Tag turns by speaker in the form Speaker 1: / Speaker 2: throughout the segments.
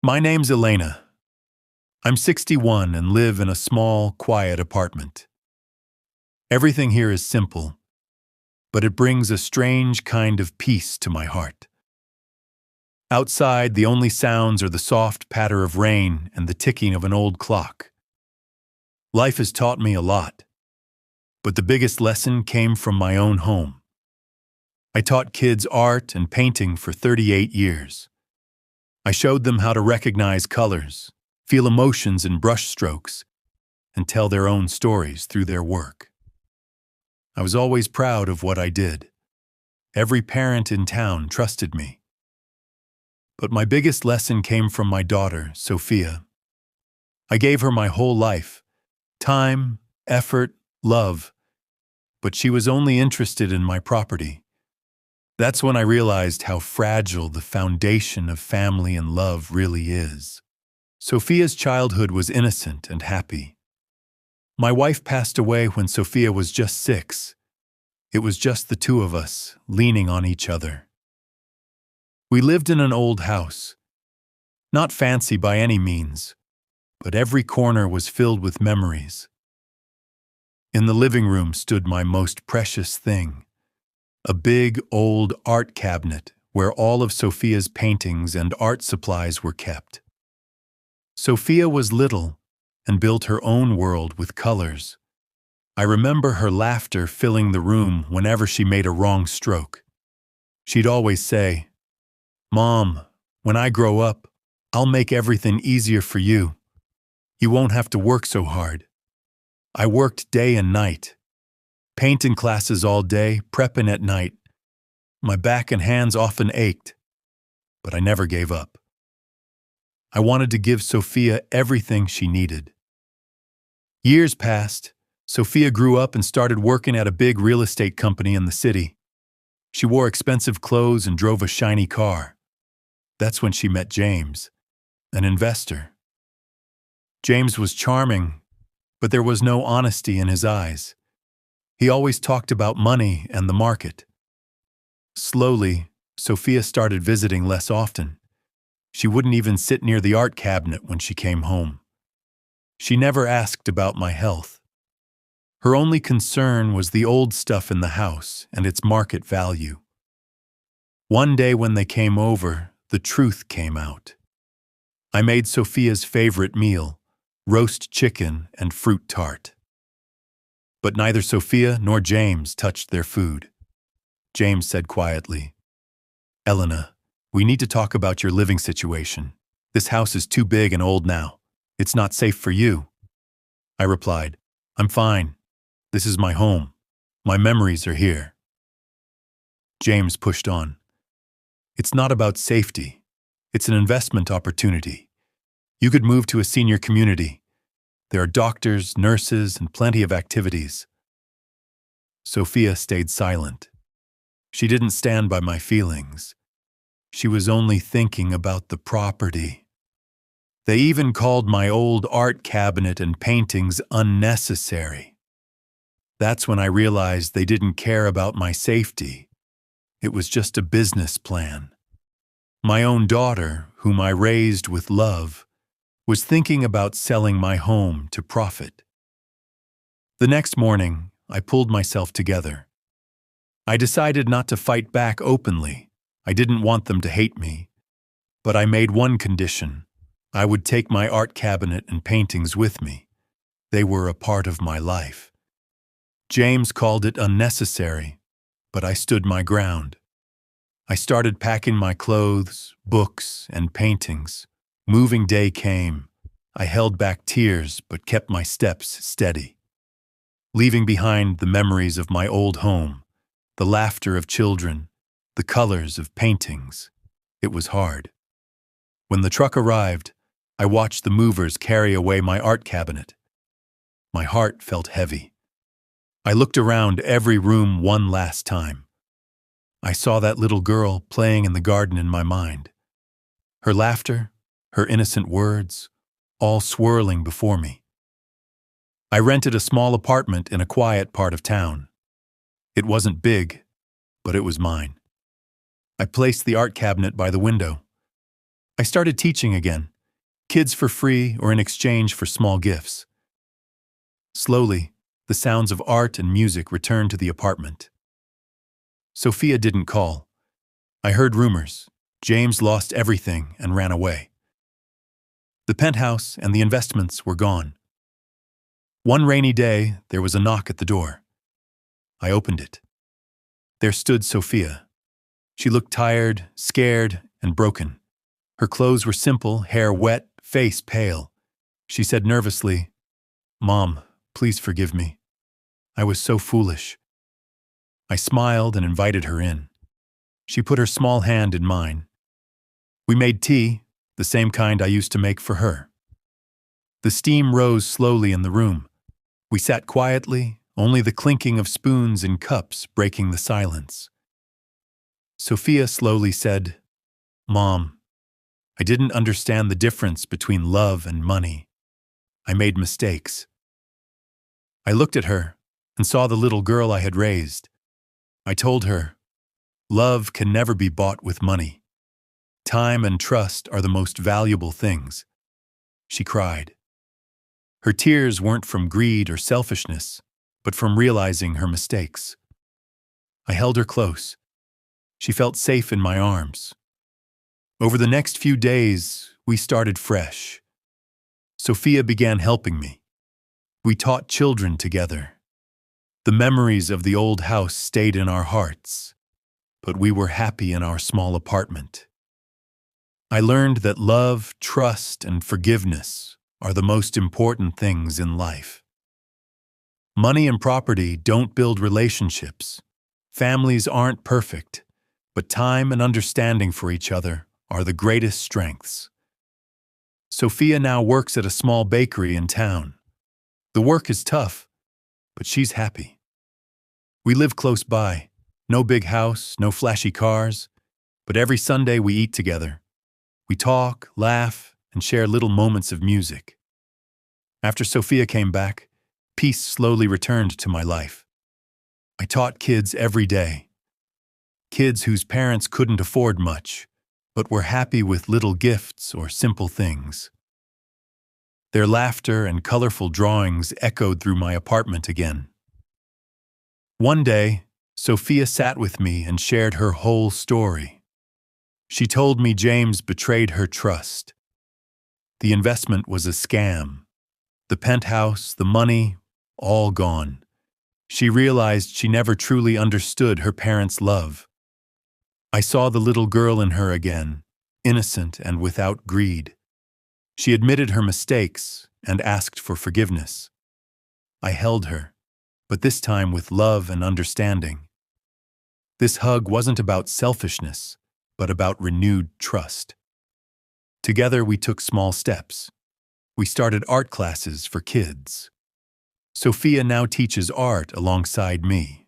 Speaker 1: My name's Elena. I'm 61 and live in a small, quiet apartment. Everything here is simple, but it brings a strange kind of peace to my heart. Outside, the only sounds are the soft patter of rain and the ticking of an old clock. Life has taught me a lot, but the biggest lesson came from my own home. I taught kids art and painting for 38 years. I showed them how to recognize colors, feel emotions in brushstrokes, and tell their own stories through their work. I was always proud of what I did. Every parent in town trusted me. But my biggest lesson came from my daughter, Sophia. I gave her my whole life, time, effort, love, but she was only interested in my property. That's when I realized how fragile the foundation of family and love really is. Sophia's childhood was innocent and happy. My wife passed away when Sophia was just 6. It was just the two of us, leaning on each other. We lived in an old house. Not fancy by any means, but every corner was filled with memories. In the living room stood my most precious thing, a big, old art cabinet where all of Sophia's paintings and art supplies were kept. Sophia was little and built her own world with colors. I remember her laughter filling the room whenever she made a wrong stroke. She'd always say, "Mom, when I grow up, I'll make everything easier for you. You won't have to work so hard." I worked day and night. Painting classes all day, prepping at night. My back and hands often ached, but I never gave up. I wanted to give Sophia everything she needed. Years passed. Sophia grew up and started working at a big real estate company in the city. She wore expensive clothes and drove a shiny car. That's when she met James, an investor. James was charming, but there was no honesty in his eyes. He always talked about money and the market. Slowly, Sophia started visiting less often. She wouldn't even sit near the art cabinet when she came home. She never asked about my health. Her only concern was the old stuff in the house and its market value. One day when they came over, the truth came out. I made Sophia's favorite meal, roast chicken and fruit tart. But neither Sophia nor James touched their food. James said quietly, "Elena, we need to talk about your living situation. This house is too big and old now. It's not safe for you." I replied, "I'm fine. This is my home. My memories are here." James pushed on. "It's not about safety. It's an investment opportunity. You could move to a senior community. There are doctors, nurses, and plenty of activities." Sophia stayed silent. She didn't stand by my feelings. She was only thinking about the property. They even called my old art cabinet and paintings unnecessary. That's when I realized they didn't care about my safety. It was just a business plan. My own daughter, whom I raised with love, was thinking about selling my home to profit. The next morning, I pulled myself together. I decided not to fight back openly. I didn't want them to hate me. But I made one condition. I would take my art cabinet and paintings with me. They were a part of my life. James called it unnecessary, but I stood my ground. I started packing my clothes, books, and paintings. Moving day came. I held back tears but kept my steps steady. Leaving behind the memories of my old home, the laughter of children, the colors of paintings. It was hard. When the truck arrived, I watched the movers carry away my art cabinet. My heart felt heavy. I looked around every room one last time. I saw that little girl playing in the garden in my mind. Her laughter, her innocent words, all swirling before me. I rented a small apartment in a quiet part of town. It wasn't big, but it was mine. I placed the art cabinet by the window. I started teaching again, kids for free or in exchange for small gifts. Slowly, the sounds of art and music returned to the apartment. Sophia didn't call. I heard rumors. James lost everything and ran away. The penthouse and the investments were gone. One rainy day, there was a knock at the door. I opened it. There stood Sophia. She looked tired, scared, and broken. Her clothes were simple, hair wet, face pale. She said nervously, "Mom, please forgive me. I was so foolish." I smiled and invited her in. She put her small hand in mine. We made tea, the same kind I used to make for her. The steam rose slowly in the room. We sat quietly, only the clinking of spoons and cups breaking the silence. Sophia slowly said, "Mom, I didn't understand the difference between love and money. I made mistakes." I looked at her and saw the little girl I had raised. I told her, "Love can never be bought with money. Time and trust are the most valuable things." She cried. Her tears weren't from greed or selfishness, but from realizing her mistakes. I held her close. She felt safe in my arms. Over the next few days, we started fresh. Sophia began helping me. We taught children together. The memories of the old house stayed in our hearts, but we were happy in our small apartment. I learned that love, trust, and forgiveness are the most important things in life. Money and property don't build relationships. Families aren't perfect, but time and understanding for each other are the greatest strengths. Sophia now works at a small bakery in town. The work is tough, but she's happy. We live close by. No big house, no flashy cars, but every Sunday we eat together. We talk, laugh, and share little moments of music. After Sophia came back, peace slowly returned to my life. I taught kids every day. Kids whose parents couldn't afford much, but were happy with little gifts or simple things. Their laughter and colorful drawings echoed through my apartment again. One day, Sophia sat with me and shared her whole story. She told me James betrayed her trust. The investment was a scam. The penthouse, the money, all gone. She realized she never truly understood her parents' love. I saw the little girl in her again, innocent and without greed. She admitted her mistakes and asked for forgiveness. I held her, but this time with love and understanding. This hug wasn't about selfishness, but about renewed trust. Together we took small steps. We started art classes for kids. Sophia now teaches art alongside me.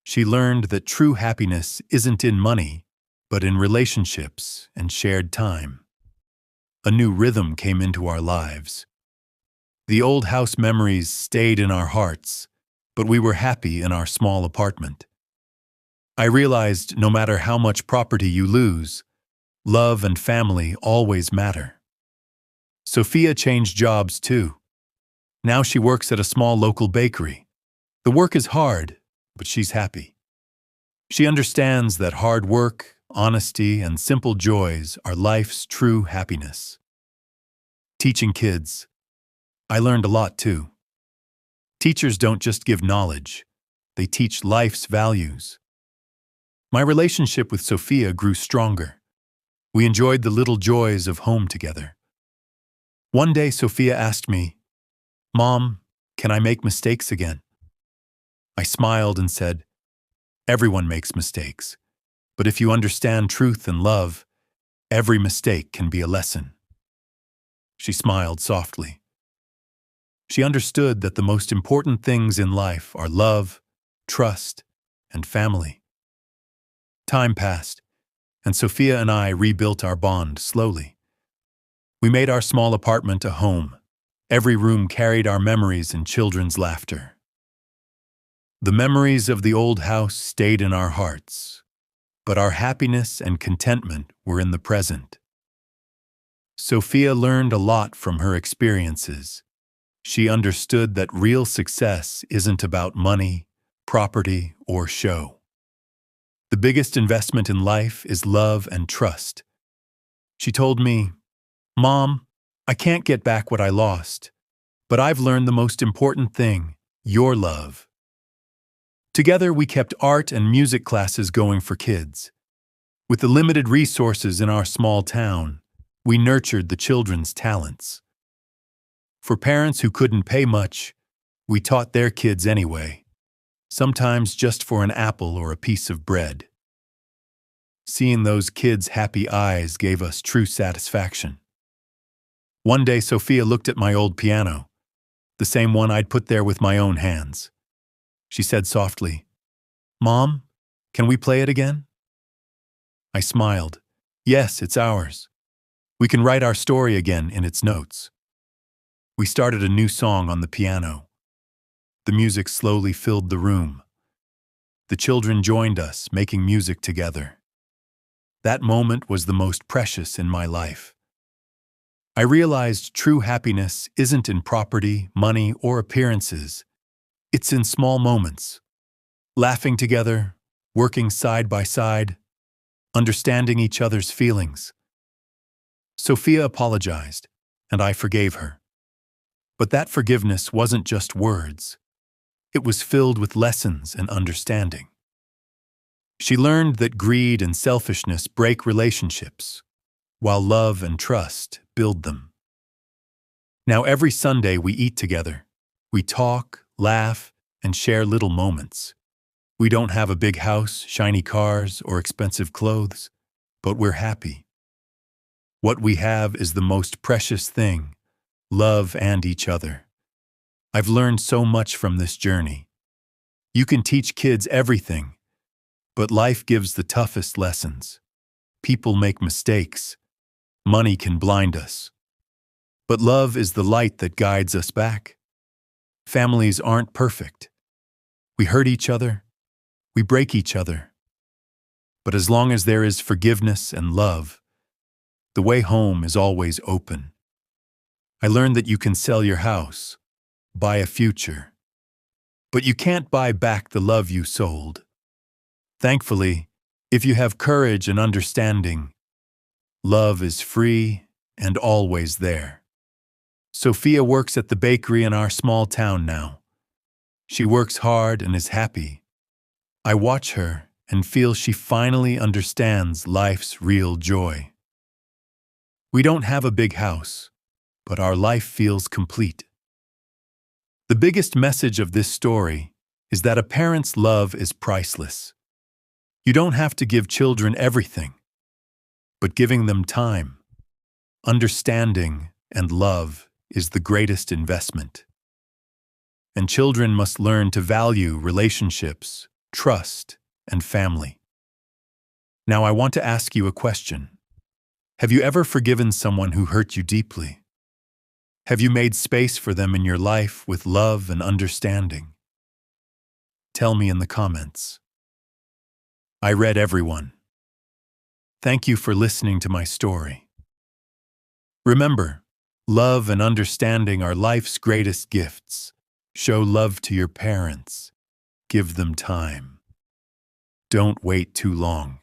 Speaker 1: She learned that true happiness isn't in money, but in relationships and shared time. A new rhythm came into our lives. The old house memories stayed in our hearts, but we were happy in our small apartment. I realized no matter how much property you lose, love and family always matter. Sophia changed jobs too. Now she works at a small local bakery. The work is hard, but she's happy. She understands that hard work, honesty, and simple joys are life's true happiness. Teaching kids, I learned a lot too. Teachers don't just give knowledge, they teach life's values. My relationship with Sophia grew stronger. We enjoyed the little joys of home together. One day Sophia asked me, "Mom, can I make mistakes again?" I smiled and said, "Everyone makes mistakes, but if you understand truth and love, every mistake can be a lesson." She smiled softly. She understood that the most important things in life are love, trust, and family. Time passed, and Sophia and I rebuilt our bond slowly. We made our small apartment a home. Every room carried our memories and children's laughter. The memories of the old house stayed in our hearts, but our happiness and contentment were in the present. Sophia learned a lot from her experiences. She understood that real success isn't about money, property, or show. The biggest investment in life is love and trust. She told me, "Mom, I can't get back what I lost, but I've learned the most important thing, your love." Together, we kept art and music classes going for kids. With the limited resources in our small town, we nurtured the children's talents. For parents who couldn't pay much, we taught their kids anyway, sometimes just for an apple or a piece of bread. Seeing those kids' happy eyes gave us true satisfaction. One day, Sophia looked at my old piano, the same one I'd put there with my own hands. She said softly, "Mom, can we play it again?" I smiled. "Yes, it's ours. We can write our story again in its notes." We started a new song on the piano. The music slowly filled the room. The children joined us, making music together. That moment was the most precious in my life. I realized true happiness isn't in property, money, or appearances. It's in small moments. Laughing together, working side by side, understanding each other's feelings. Sophia apologized, and I forgave her. But that forgiveness wasn't just words. It was filled with lessons and understanding. She learned that greed and selfishness break relationships, while love and trust build them. Now every Sunday we eat together. We talk, laugh, and share little moments. We don't have a big house, shiny cars, or expensive clothes, but we're happy. What we have is the most precious thing, love and each other. I've learned so much from this journey. You can teach kids everything, but life gives the toughest lessons. People make mistakes. Money can blind us. But love is the light that guides us back. Families aren't perfect. We hurt each other. We break each other. But as long as there is forgiveness and love, the way home is always open. I learned that you can sell your house, buy a future, but you can't buy back the love you sold. Thankfully, if you have courage and understanding, love is free and always there. Sophia works at the bakery in our small town now. She works hard and is happy. I watch her and feel she finally understands life's real joy. We don't have a big house, but our life feels complete. The biggest message of this story is that a parent's love is priceless. You don't have to give children everything, but giving them time, understanding, and love is the greatest investment. And children must learn to value relationships, trust, and family. Now I want to ask you a question. Have you ever forgiven someone who hurt you deeply? Have you made space for them in your life with love and understanding? Tell me in the comments. I read everyone. Thank you for listening to my story. Remember, love and understanding are life's greatest gifts. Show love to your parents. Give them time. Don't wait too long.